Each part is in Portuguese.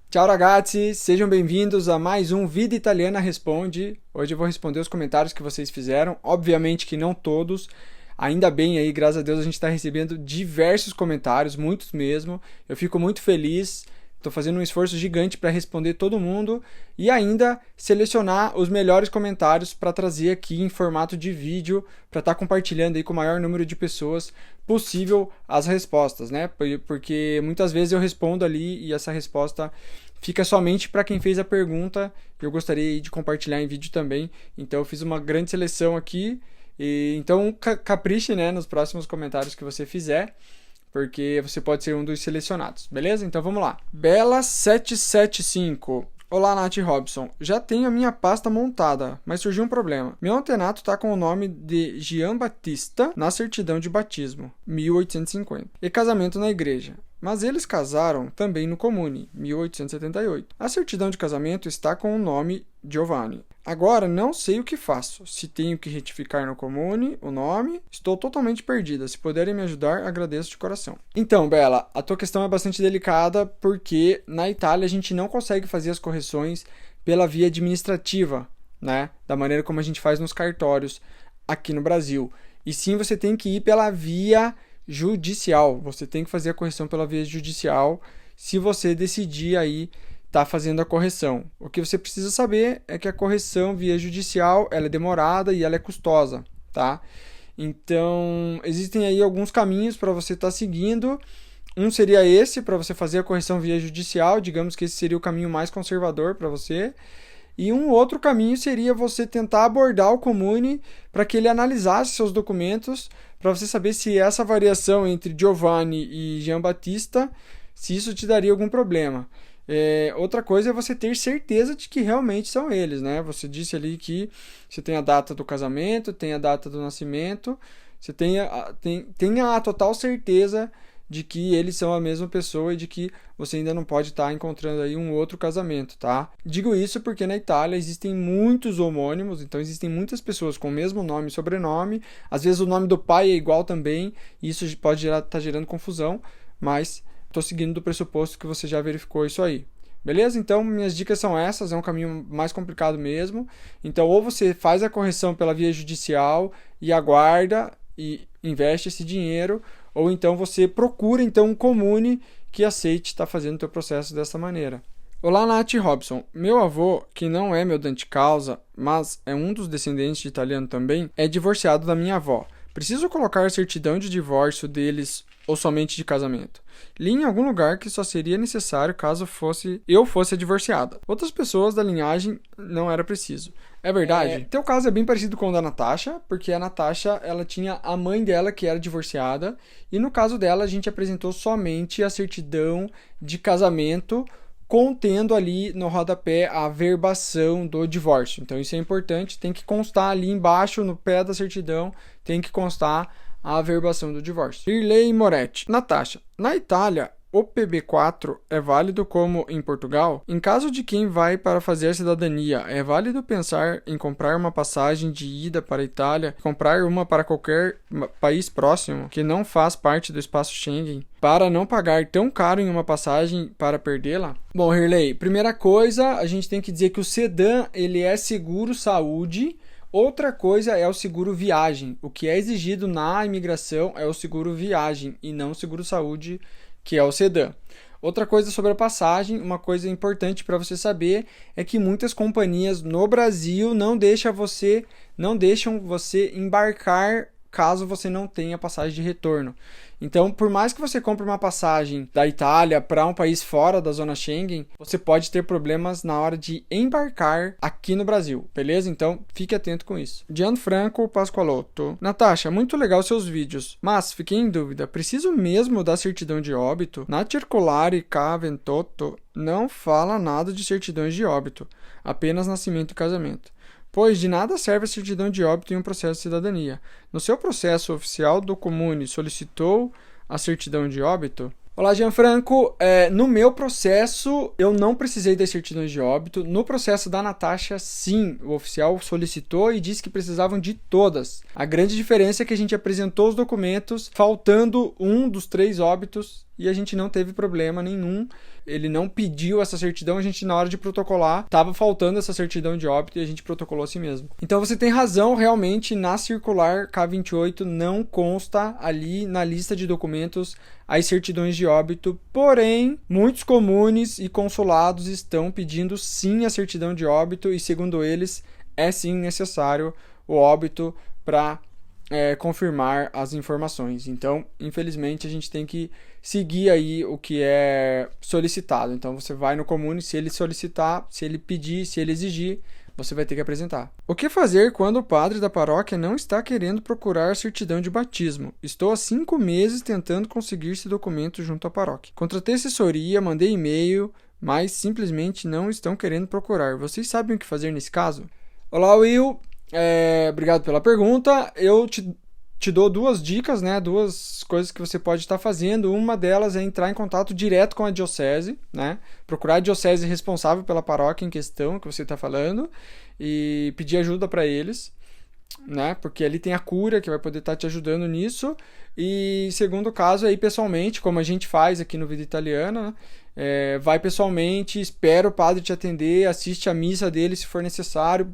Ciao ragazzi, sejam bem-vindos a mais um Vida Italiana Responde. Hoje eu vou responder os comentários que vocês fizeram, obviamente que não todos. Ainda bem aí, graças a Deus, a gente está recebendo diversos comentários, muitos mesmo. Eu fico muito feliz, estou fazendo um esforço gigante para responder todo mundo e ainda selecionar os melhores comentários para trazer aqui em formato de vídeo, para estar compartilhando aí com o maior número de pessoas possível as respostas, né? Porque muitas vezes eu respondo ali e essa resposta fica somente para quem fez a pergunta. Eu gostaria de compartilhar em vídeo também, então eu fiz uma grande seleção aqui. Então capriche, né, nos próximos comentários que você fizer, porque você pode ser um dos selecionados, beleza? Então vamos lá. Bela775. Olá, Nath Robson. Já tenho a minha pasta montada, mas surgiu um problema. Meu antenato está com o nome de Jean Batista na certidão de batismo, 1850, e casamento na igreja. Mas eles casaram também no comune, 1878. A certidão de casamento está com o nome Giovanni. Agora não sei o que faço. Se tenho que retificar no comune o nome, estou totalmente perdida. Se puderem me ajudar, agradeço de coração. Então, Bela, a tua questão é bastante delicada porque na Itália a gente não consegue fazer as correções pela via administrativa, né? Da maneira como a gente faz nos cartórios aqui no Brasil. E sim, você tem que ir pela via judicial. Você tem que fazer a correção pela via judicial se você decidir aí tá fazendo a correção. O que você precisa saber é que a correção via judicial ela é demorada e ela é custosa, tá? Então, existem aí alguns caminhos para você estar seguindo. Um seria esse, para você fazer a correção via judicial, digamos que esse seria o caminho mais conservador para você. E um outro caminho seria você tentar abordar o comune para que ele analisasse seus documentos, para você saber se essa variação entre Giovanni e Jean Batista, se isso te daria algum problema. Outra coisa é você ter certeza de que realmente são eles, né? Você disse ali que você tem a data do casamento, tem a data do nascimento, você tenha a total certeza de que eles são a mesma pessoa e de que você ainda não pode estar encontrando aí um outro casamento, tá? Digo isso porque na Itália existem muitos homônimos, então existem muitas pessoas com o mesmo nome e sobrenome, às vezes o nome do pai é igual também, e isso pode estar gerando confusão, mas estou seguindo do pressuposto que você já verificou isso aí. Beleza? Então, minhas dicas são essas, é um caminho mais complicado mesmo. Então, ou você faz a correção pela via judicial e aguarda e investe esse dinheiro, ou então você procura um comune que aceite estar fazendo o teu processo dessa maneira. Olá, Nath Robson. Meu avô, que não é meu dante causa, mas é um dos descendentes de italiano também, é divorciado da minha avó. Preciso colocar a certidão de divórcio deles ou somente de casamento? Li em algum lugar que só seria necessário caso eu fosse divorciada. Outras pessoas da linhagem não era preciso. É verdade? Teu caso é bem parecido com o da Natasha, porque a Natasha ela tinha a mãe dela que era divorciada, e no caso dela a gente apresentou somente a certidão de casamento, contendo ali no rodapé a averbação do divórcio. Então isso é importante, tem que constar ali embaixo, no pé da certidão, tem que constar a averbação do divórcio. Irley Moretti. Natasha, na Itália, o PB4 é válido como em Portugal? Em caso de quem vai para fazer a cidadania, é válido pensar em comprar uma passagem de ida para a Itália, comprar uma para qualquer país próximo que não faz parte do espaço Schengen, para não pagar tão caro em uma passagem para perdê-la? Bom, Irley, primeira coisa, a gente tem que dizer que o sedã ele é seguro saúde. Outra coisa é o seguro viagem. O que é exigido na imigração é o seguro viagem e não o seguro saúde, que é o sedã. Outra coisa sobre a passagem, uma coisa importante para você saber é que muitas companhias no Brasil não deixam você embarcar caso você não tenha passagem de retorno. Então, por mais que você compre uma passagem da Itália para um país fora da zona Schengen, você pode ter problemas na hora de embarcar aqui no Brasil, beleza? Então, fique atento com isso. Gianfranco Pasqualotto. Natasha, muito legal seus vídeos, mas fiquei em dúvida, preciso mesmo da certidão de óbito? Na Circolare K28 não fala nada de certidões de óbito, apenas nascimento e casamento. Pois de nada serve a certidão de óbito em um processo de cidadania. No seu processo oficial do comune, solicitou a certidão de óbito? Olá, Gianfranco. No meu processo, eu não precisei das certidões de óbito. No processo da Natasha, sim, o oficial solicitou e disse que precisavam de todas. A grande diferença é que a gente apresentou os documentos, faltando um dos 3 óbitos, e a gente não teve problema nenhum. Ele não pediu essa certidão, a gente na hora de protocolar estava faltando essa certidão de óbito e a gente protocolou assim mesmo. Então você tem razão, realmente na circular K28 não consta ali na lista de documentos as certidões de óbito, porém muitos comunes e consulados estão pedindo sim a certidão de óbito e segundo eles é sim necessário o óbito para confirmar as informações. Então, infelizmente, a gente tem que seguir aí o que é solicitado. Então, você vai no comune, se ele solicitar, se ele pedir, se ele exigir, você vai ter que apresentar. O que fazer quando o padre da paróquia não está querendo procurar a certidão de batismo? Estou há 5 meses tentando conseguir esse documento junto à paróquia. Contratei assessoria, mandei e-mail, mas simplesmente não estão querendo procurar. Vocês sabem o que fazer nesse caso? Olá, Will. Obrigado pela pergunta. Eu te dou 2 dicas, né? 2 coisas que você pode estar fazendo. Uma delas é entrar em contato direto com a diocese, né? Procurar a diocese responsável pela paróquia em questão que você está falando e pedir ajuda para eles, né? Porque ali tem a cura que vai poder estar te ajudando nisso. E segundo caso, aí pessoalmente, como a gente faz aqui no Vida Italiana, né? Vai pessoalmente, espera o padre te atender, assiste a missa dele se for necessário.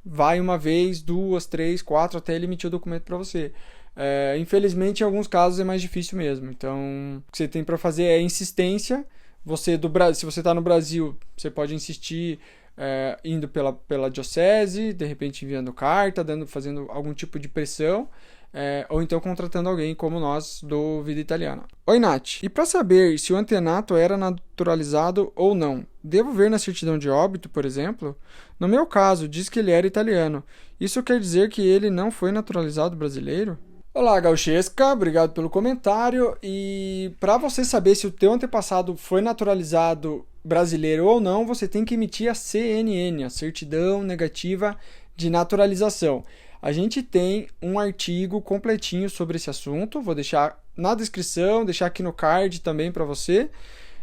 Vai uma vez, 2, 3, 4, até ele emitir o documento para você. Infelizmente, em alguns casos é mais difícil mesmo. Então, o que você tem para fazer é insistência. Se você está no Brasil, você pode insistir indo pela diocese, de repente enviando carta, fazendo algum tipo de pressão. Ou então contratando alguém como nós do Vida Italiana. Oi, Nath. E para saber se o antenato era naturalizado ou não, devo ver na certidão de óbito, por exemplo? No meu caso, diz que ele era italiano. Isso quer dizer que ele não foi naturalizado brasileiro? Olá, Gauchesca. Obrigado pelo comentário. E para você saber se o teu antepassado foi naturalizado brasileiro ou não, você tem que emitir a CNN, a Certidão Negativa de Naturalização. A gente tem um artigo completinho sobre esse assunto, vou deixar na descrição, deixar aqui no card também para você,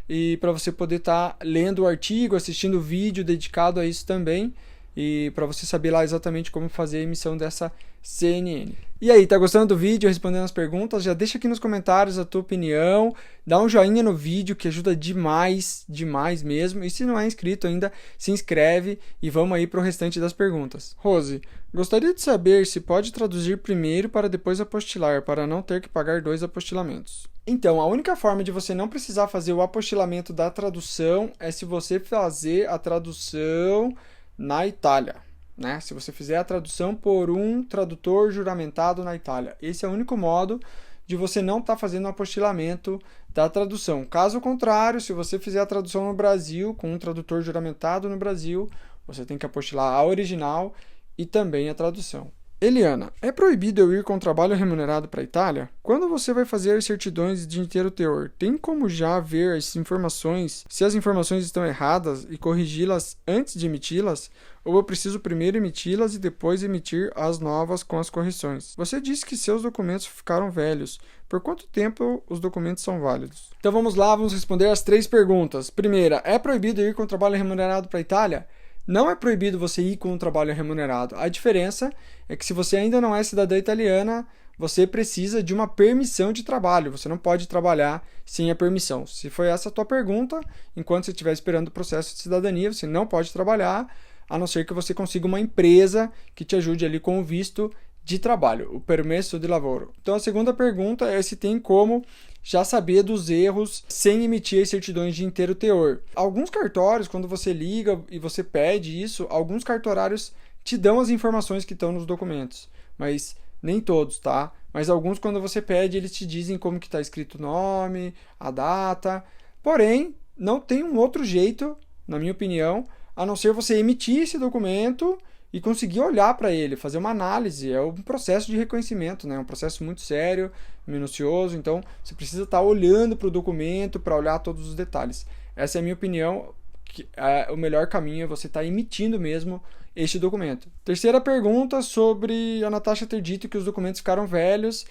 e para você poder estar lendo o artigo, assistindo o vídeo dedicado a isso também, e para você saber lá exatamente como fazer a emissão dessa CNN. E aí, tá gostando do vídeo, respondendo as perguntas? Já deixa aqui nos comentários a tua opinião, dá um joinha no vídeo que ajuda demais, demais mesmo. E se não é inscrito ainda, se inscreve e vamos aí pro restante das perguntas. Rose, gostaria de saber se pode traduzir primeiro para depois apostilar, para não ter que pagar 2 apostilamentos. Então, a única forma de você não precisar fazer o apostilamento da tradução é se você fazer a tradução na Itália. Né? Se você fizer a tradução por um tradutor juramentado na Itália. Esse é o único modo de você não estar fazendo o apostilamento da tradução. Caso contrário, se você fizer a tradução no Brasil, com um tradutor juramentado no Brasil, você tem que apostilar a original e também a tradução. Eliana, é proibido eu ir com trabalho remunerado para a Itália? Quando você vai fazer as certidões de inteiro teor, tem como já ver as informações, se as informações estão erradas e corrigi-las antes de emiti-las? Ou eu preciso primeiro emiti-las e depois emitir as novas com as correções? Você disse que seus documentos ficaram velhos. Por quanto tempo os documentos são válidos? Então vamos lá, vamos responder as 3 perguntas. Primeira, é proibido ir com trabalho remunerado para a Itália? Não é proibido você ir com um trabalho remunerado. A diferença é que se você ainda não é cidadã italiana, você precisa de uma permissão de trabalho. Você não pode trabalhar sem a permissão. Se foi essa a tua pergunta, enquanto você estiver esperando o processo de cidadania, você não pode trabalhar, a não ser que você consiga uma empresa que te ajude ali com o visto de trabalho, o permesso de lavoro. Então a segunda pergunta é se tem como já saber dos erros sem emitir as certidões de inteiro teor. Alguns cartórios, quando você liga e você pede isso, alguns cartorários te dão as informações que estão nos documentos, mas nem todos, tá? Mas alguns, quando você pede, eles te dizem como que está escrito o nome, a data. Porém, não tem um outro jeito, na minha opinião, a não ser você emitir esse documento e conseguir olhar para ele, fazer uma análise. É um processo de reconhecimento, né? É um processo muito sério, minucioso, então você precisa estar olhando para o documento para olhar todos os detalhes. Essa é a minha opinião, que o melhor caminho é você estar emitindo mesmo este documento. Terceira pergunta sobre a Natasha ter dito que os documentos ficaram velhos.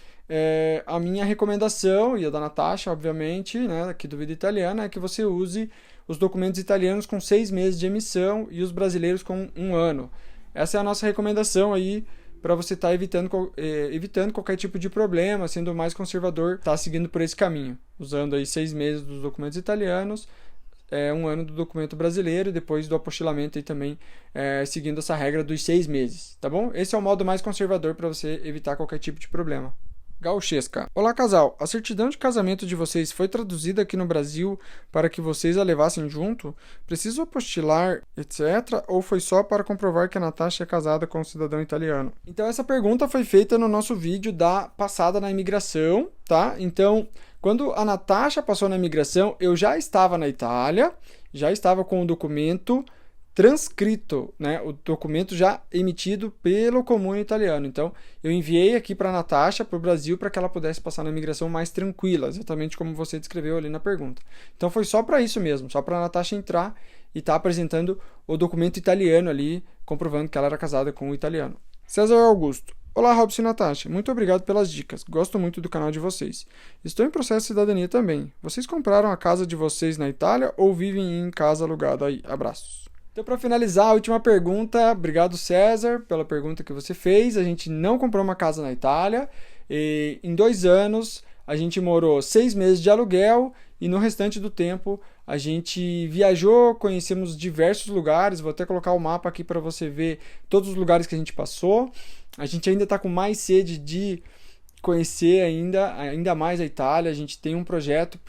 A minha recomendação, e a da Natasha, obviamente, né, aqui do Vida Italiana, é que você use os documentos italianos com 6 meses de emissão e os brasileiros com 1 ano. Essa é a nossa recomendação aí para você estar evitando qualquer tipo de problema, sendo mais conservador, tá seguindo por esse caminho, usando aí 6 meses dos documentos italianos, 1 ano do documento brasileiro, e depois do apostilamento aí também seguindo essa regra dos 6 meses, tá bom? Esse é o modo mais conservador para você evitar qualquer tipo de problema. Gauchesca. Olá, casal. A certidão de casamento de vocês foi traduzida aqui no Brasil para que vocês a levassem junto? Preciso apostilar, etc. Ou foi só para comprovar que a Natasha é casada com um cidadão italiano? Então, essa pergunta foi feita no nosso vídeo da passada na imigração, tá? Então, quando a Natasha passou na imigração, eu já estava na Itália, já estava com o documento transcrito, né, o documento já emitido pelo Comune italiano. Então, eu enviei aqui para a Natasha, para o Brasil, para que ela pudesse passar na imigração mais tranquila, exatamente como você descreveu ali na pergunta. Então, foi só para isso mesmo, só para a Natasha entrar e estar apresentando o documento italiano ali, comprovando que ela era casada com um italiano. César Augusto. Olá, Robson e Natasha. Muito obrigado pelas dicas. Gosto muito do canal de vocês. Estou em processo de cidadania também. Vocês compraram a casa de vocês na Itália ou vivem em casa alugada aí? Abraços. Então, para finalizar, a última pergunta. Obrigado, César, pela pergunta que você fez. A gente não comprou uma casa na Itália. E em 2 anos, a gente morou 6 meses de aluguel e no restante do tempo a gente viajou, conhecemos diversos lugares. Vou até colocar o mapa aqui para você ver todos os lugares que a gente passou. A gente ainda está com mais sede de conhecer ainda mais a Itália. A gente tem um projeto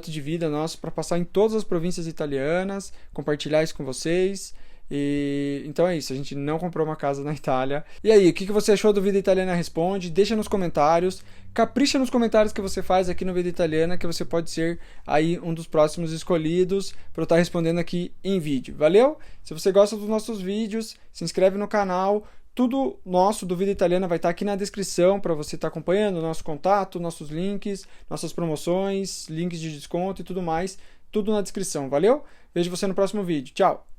de vida nosso para passar em todas as províncias italianas, compartilhar isso com vocês. E então é isso, a gente não comprou uma casa na Itália. E aí, o que você achou do Vida Italiana Responde? Deixa nos comentários, capricha nos comentários que você faz aqui no Vida Italiana, que você pode ser aí um dos próximos escolhidos para eu estar respondendo aqui em vídeo. Valeu? Se você gosta dos nossos vídeos, se inscreve no canal. Tudo nosso do Vida Italiana vai estar aqui na descrição para você estar acompanhando o nosso contato, nossos links, nossas promoções, links de desconto e tudo mais. Tudo na descrição, valeu? Vejo você no próximo vídeo. Tchau!